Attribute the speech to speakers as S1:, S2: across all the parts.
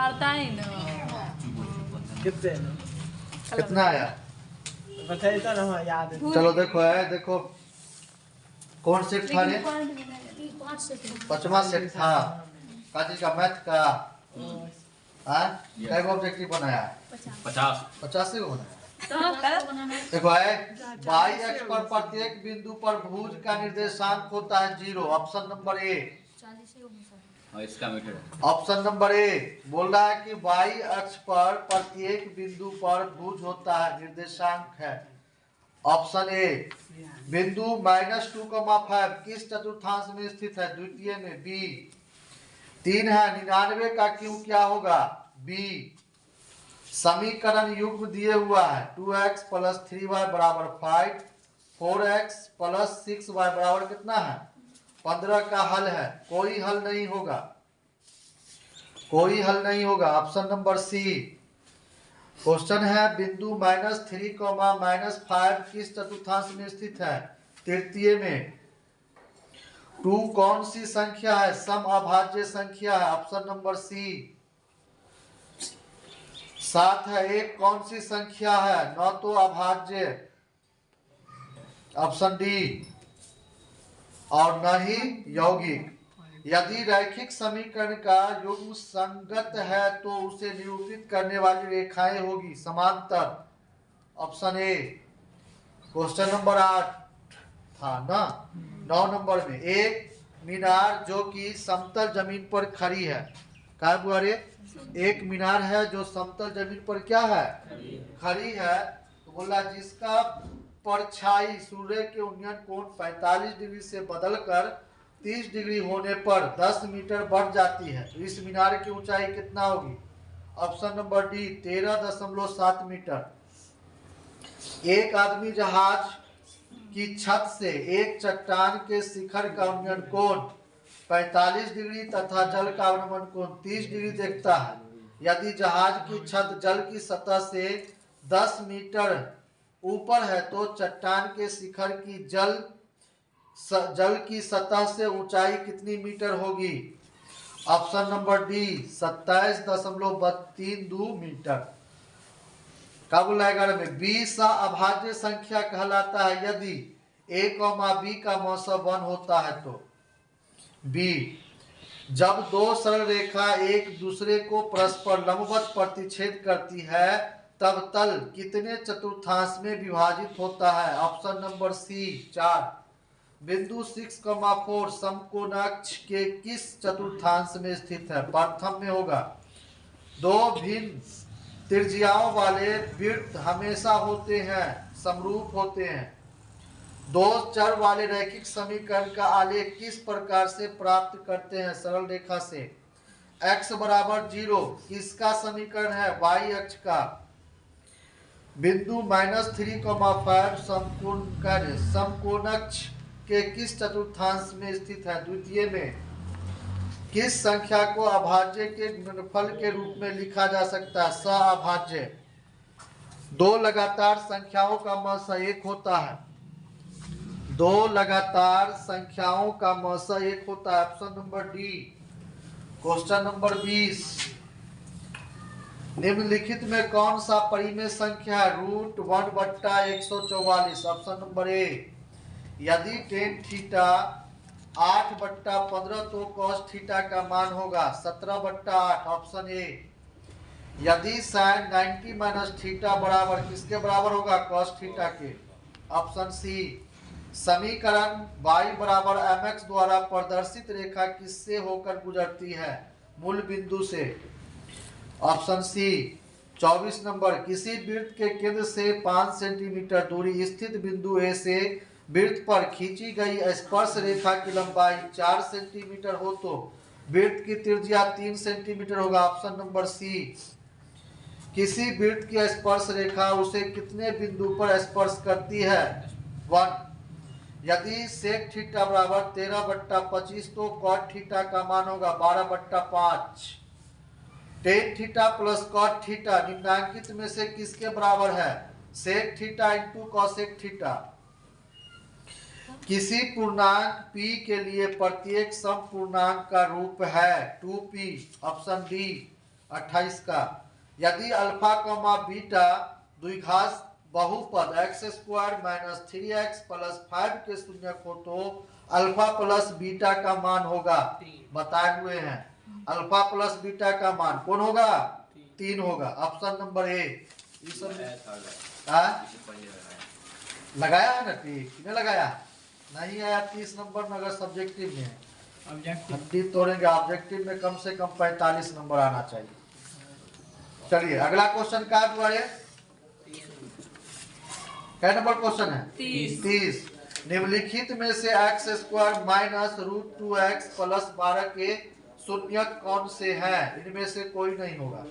S1: मारता है ना।
S2: कितना आया
S3: बताइए तो ना याद है।
S2: चलो देखो है देखो कौन सेट था रे 5वां सेट था काजी का मैथ का कई ऑब्जेक्टिव बनाया 50 को बनाया देखो है बाई अक्ष पर प्रत्येक बिंदु पर भुज का निर्देशांक होता है 0 ऑप्शन नंबर ए
S4: इसका मीटर
S2: ऑप्शन नंबर ए बोल रहा है कि बाई अक्ष पर प्रत्येक बिंदु पर भुज होता है निर्देशांक है ऑप्शन ए बिंदु -2,5 किस चतुर्थांश में स्थित है द्वितीय में बी 3 है 99 का क्यों क्या होगा बी समीकरण युग्म दिए हुआ है 2x + 3y = 5 4x + 6y = कितना है 15 का हल है कोई हल नहीं होगा ऑप्शन नंबर सी क्वेश्चन है बिंदु -3, किस चतुर्थांश में स्थित है तृतीय में 2 कौन सी संख्या है सम अभाज्य संख्या है ऑप्शन नंबर सी 7 है 1 कौन सी संख्या है न तो अभाज्य ऑप्शन डी और न ही यौगिक यदि रैखिक समीकरण का युग्म संगत है तो उसे निरूपित करने वाली रेखाएं होगी समांतर ऑप्शन ए क्वेश्चन नंबर 8 था ना 9 नंबर में एक मीनार जो कि समतल जमीन पर खड़ी है क्या बुआ रे एक मीनार है जो समतल जमीन पर क्या है खड़ी है तो बोला जिसका परछाई सूर्य के उन्नयन कोण 45 डिग्री से बदलकर 30 डिग्री होने पर 10 मीटर बढ़ जाती है तो इस मीनार की ऊंचाई कितना होगी ऑप्शन नंबर डी 13.7 मीटर एक आदमी जहाज की छत से एक चट्टान के शिखर का उन्नयन कोण 45 डिग्री तथा जल का अवनमन कोण 30 डिग्री देखता है यदि जहाज की छत जल की सतह से 10 मीटर ऊपर है तो चट्टान के शिखर की जल की सतह से ऊंचाई कितनी मीटर होगी ऑप्शन नंबर डी 27.32 मीटर क्या बोला 11 में बी सा अभाज्य संख्या कहलाता है यदि a, b का मौसा 1 होता है तो बी जब दो सरल रेखा एक दूसरे को परस्पर लंबवत प्रतिच्छेद करती है तब तल कितने चतुर्थांश में विभाजित होता है ऑप्शन नंबर सी 4 बिंदु 6,4 समकोणाक्ष के किस चतुर्थांश में स्थित है प्रथम में होगा दो भिन्न त्रिज्याओं वाले वृत्त हमेशा होते हैं समरूप होते हैं दो चर वाले रैखिक समीकरण का आलेख किस प्रकार से प्राप्त करते हैं सरल रेखा से x = 0 किसका समीकरण है y अक्ष का बिंदु -3,5 समकोणाक्ष के किस चतुर्थांश में स्थित है द्वितीय में किस संख्या को अभाज्य के गुणनफल के रूप में लिखा जा सकता है सअभाज्य दो लगातार संख्याओं का मौसा 1 होता है दो लगातार संख्याओं का मौसा 1 होता है option number D question number 20 निम्नलिखित में कौन सा परिमेय संख्या है √1/144 ऑप्शन नंबर ए यदि tan थीटा 8/15 तो cos थीटा का मान होगा 17/8 ऑप्शन ए यदि sin 90 - थीटा बराबर किसके बराबर होगा cos थीटा के ऑप्शन सी समीकरण y = mx द्वारा प्रदर्शित रेखा किससे होकर गुजरती है मूल बिंदु से ऑप्शन सी 24 नंबर किसी वृत्त के केंद्र से 5 सेंटीमीटर दूरी स्थित बिंदु ए से वृत्त पर खींची गई स्पर्श रेखा की लंबाई 4 सेंटीमीटर हो तो वृत्त की त्रिज्या 3 सेंटीमीटर होगा ऑप्शन नंबर सी किसी वृत्त की स्पर्श रेखा उसे कितने बिंदु पर स्पर्श करती है 1 यदि sec थीटा = 13/25 तो cot थीटा का मान होगा 12/5 tan theta plus cot theta निम्नांकित में से किसके बराबर है sec थीटा * cosec थीटा किसी पूर्णांक p के लिए प्रत्येक समपूर्णांक का रूप है 2p ऑप्शन डी 28 का यदि अल्फा कॉमा बीटा द्विघात बहुपद x square minus 3x plus 5 के शून्यक हो तो अल्फा प्लस बीटा का मान होगा, बताए हुए हैं। अल्फा प्लस बीटा का मान कौन होगा? 3 होगा। Option number A. ये सब लगाया है ना? किसने लगाया? नहीं आया 30 नंबर में, अगर सब्जेक्टिव में है। हड्डी तोड़ेंगे। ऑब्जेक्टिव में कम से कम 45 नंबर आना चाहिए। चलिए अगला क्वेश्चन क्या है? क्या नंबर क्वेश्चन है? 30। निम्नलिखित में से x square minus root 2x plus 12 के शून्यक कौन से हैं? इनमें से कोई नहीं होगा।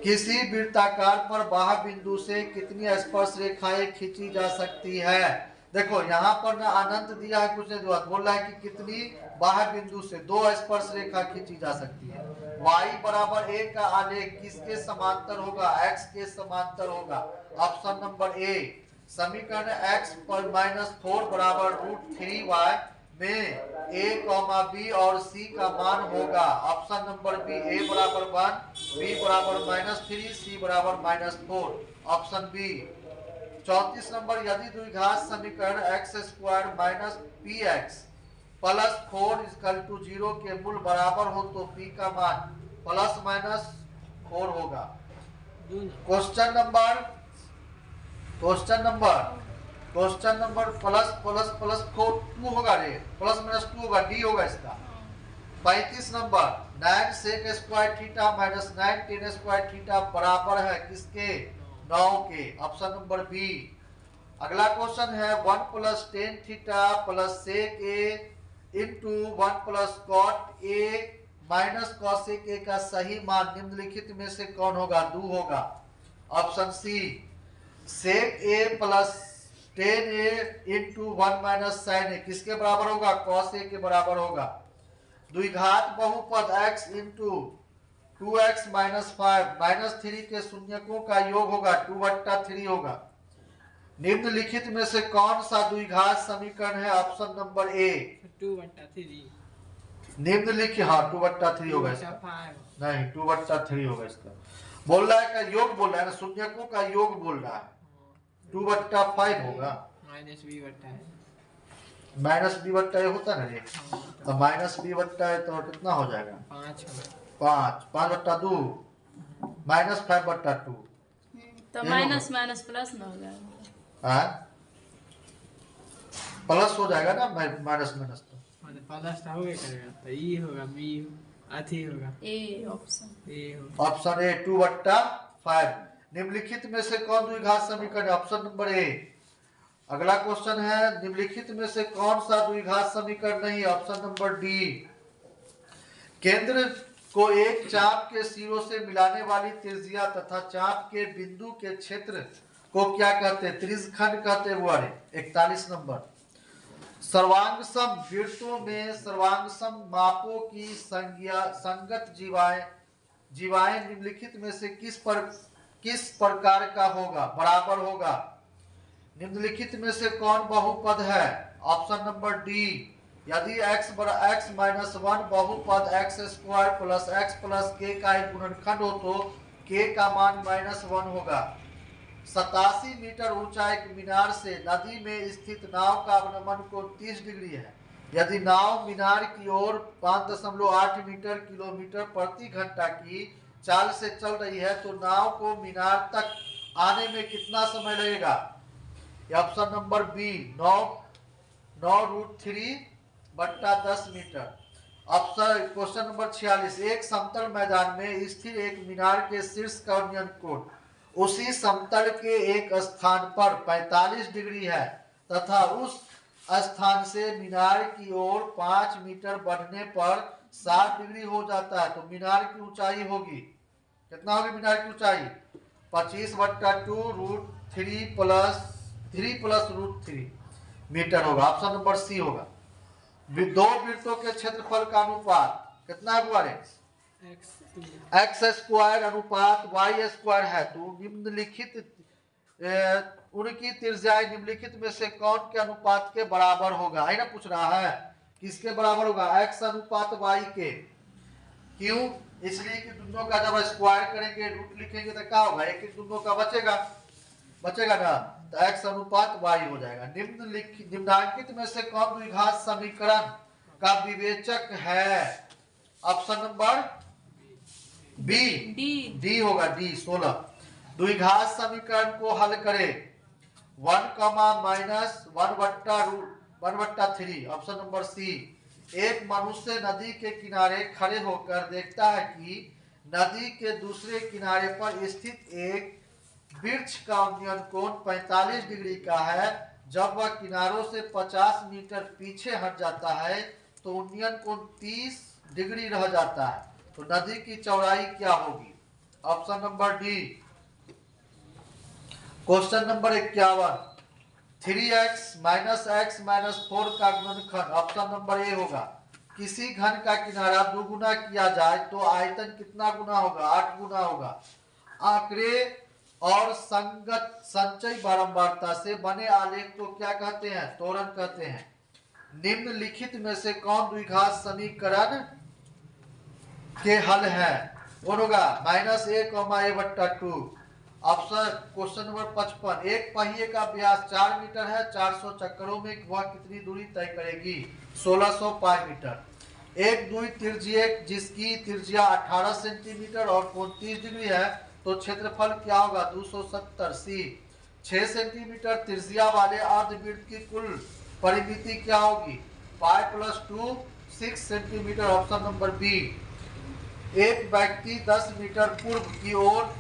S2: किसी वृत्ताकार पर बाह्य बिंदु से कितनी स्पर्श रेखाएं खींची जा सकती है? देखो यहाँ पर ना अनंत दिया है, कुछ नहीं दिया। बोल रहा है कि कितनी बाह्य बिंदु से 2 स्पर्श रेखा खींची जा सकती है। y बराबर a का आलेख किसके समांतर होगा? x के समांतर होगा। Option number A. समीकरण x पर -4 बराबर √3y में a, b और c का मान होगा। Option number B. a बराबर 1, b बराबर -3, c बराबर -4। Option B. 34 नंबर यदि द्विघात समीकरण x square minus px plus 4 = 0 के मूल बराबर हो तो p का मान ±4 होगा। क्वेश्चन नंबर प्लस 4 2 होगा रे, ±2 होगा, डी होगा इसका। 35 number 9 sec square theta minus 9 tan square theta बराबर है किसके? 9 के। Option number B. अगला क्वेश्चन है 1 + tan theta plus sec a into 1 + cot a minus cosec a का सही मान निम्नलिखित में से कौन होगा? 2 होगा। Option C. sec a plus tan a into 1 - sin a किसके बराबर होगा? cos a के बराबर होगा। द्विघात बहुपद x इंटू 2x - 5 -3 के शून्यकों का योग होगा 2/3 होगा। निम्नलिखित में से कौन सा द्विघात समीकरण है? Option number A
S3: 2/3।
S2: निम्नलिखित, हाँ 2/3 होगा इसका। नहीं 2/3 होगा इसका। बोल रहा है का योग बोल रहा है ना, शून्यकों का योग बोल रहा है। 2/5 होगा। -b/a होता ना ये, अब -b/a तो कितना हो जाएगा? 5 5/2 -5/2
S1: तो माइनस माइनस प्लस ना हो जाएगा।
S2: प्लस हो जाएगा ना, माइनस माइनस तो
S3: प्लस हो गया करेगा तो ई होगा, बी अथी होगा,
S1: ए ऑप्शन
S3: होगा।
S2: Option A 2/5। निम्नलिखित में से कौन द्विघात समीकरण है? Option number A. अगला क्वेश्चन है निम्नलिखित में से कौन सा द्विघात समीकरण नहीं है? Option number D. केंद्र को एक चाप के सिरों से मिलाने वाली त्रिज्या तथा चाप के बिंदु के क्षेत्र को क्या कहते हैं? त्रिज्यखंड कहते हैं। 41 नंबर सर्वांगसम वृत्तों में सर्वांगसम मापों की संगत जीवाएं निम्नलिखित में से किस प्रकार का होगा? बराबर होगा। निम्नलिखित में से कौन बहुपद है? Option number D. यदि x - 1 बहुपद x² plus x plus k का एक गुणनखंड हो तो k का मान -1 होगा। 87 मीटर ऊंचा एक मीनार से नदी में स्थित नाव का अवनमन कोण 30 डिग्री है। यदि नाव मीनार की ओर 5.8 मीटर किलोमीटर प्रति घंटा की चाल से चल रही है तो नाव को मीनार तक आने में कितना समय लगेगा? Option number B 9√3/10 metre. Option question number 46 एक समतल मैदान में स्थिर एक मीनार के शीर्ष का उन्नयन कोण उसी समतल के एक स्थान पर 45 डिग्री है तथा उस स्थान से मीनार की ओर 5 मीटर बढ़ने पर 60 डिग्री हो जाता है तो मीनार की ऊंचाई होगी कितना होगी? मीनार की ऊंचाई 25/2√3 + 3 मीटर होगा। ऑप्शन नंबर सी होगा। दो वृत्तों के क्षेत्रफल का अनुपात कितना है? x² अनुपात y² है तो निम्नलिखित उनकी त्रिज्याएं निम्नलिखित में से कौन के अनुपात के बराबर होगा? है ना, पूछ रहा है किसके बराबर होगा? x अनुपात y के। क्यों? इसलिए कि दोनों का जब स्क्वायर करेंगे रूट लिखेंगे तो क्या होगा, एक एक दोनों का बचेगा ना, तो x अनुपात y हो जाएगा। निम्नांकित में से कौन द्विघात समीकरण का विवेचक है? ऑप्शन नंबर बी, डी होगा, डी 16। द्विघात समीकरण को हल करें 1 माइनस 1/3। Option number C. एक मनुष्य नदी के किनारे खड़े होकर देखता है कि नदी के दूसरे किनारे पर स्थित एक वृक्ष का उन्नयन कोण 45 डिग्री का है। जब वह किनारों से 50 मीटर पीछे हट जाता है तो उन्नयन कोण 30 डिग्री रह जाता है, तो नदी की चौड़ाई क्या होगी? Option number D. Question number 51, 3x minus x minus 4 का गुणनखंड। ऑप्शन नंबर ए होगा। किसी घन का किनारा 2 गुना किया जाए तो आयतन कितना गुना होगा? 8 गुना होगा। आंकड़े और संगत संचयी बारंबारता से बने आलेख को क्या कहते हैं? त्वरण कहते हैं। निम्नलिखित में से कौन द्विघात समीकरण के हल है? कौन होगा? -a,a/2। ऑप्शन क्वेश्चन नंबर 55, एक पहिए का व्यास 4 मीटर है, 400 चक्करों में वह कितनी दूरी तय करेगी? 1600 पाई मीटर। एक द्वित्रिज्यीय जिसकी त्रिज्या 18 सेंटीमीटर और कोण 30 डिग्री है, तो क्षेत्रफल क्या होगा? 270 सी। 6 सेंटीमीटर त्रिज्या वाले अर्धवृत्त की कुल परिमिति क्या होगी? 5 + 2 6 सेंटीमीटर। Option number B. एक व्यक्ति 10 मीटर पूर्व की ओर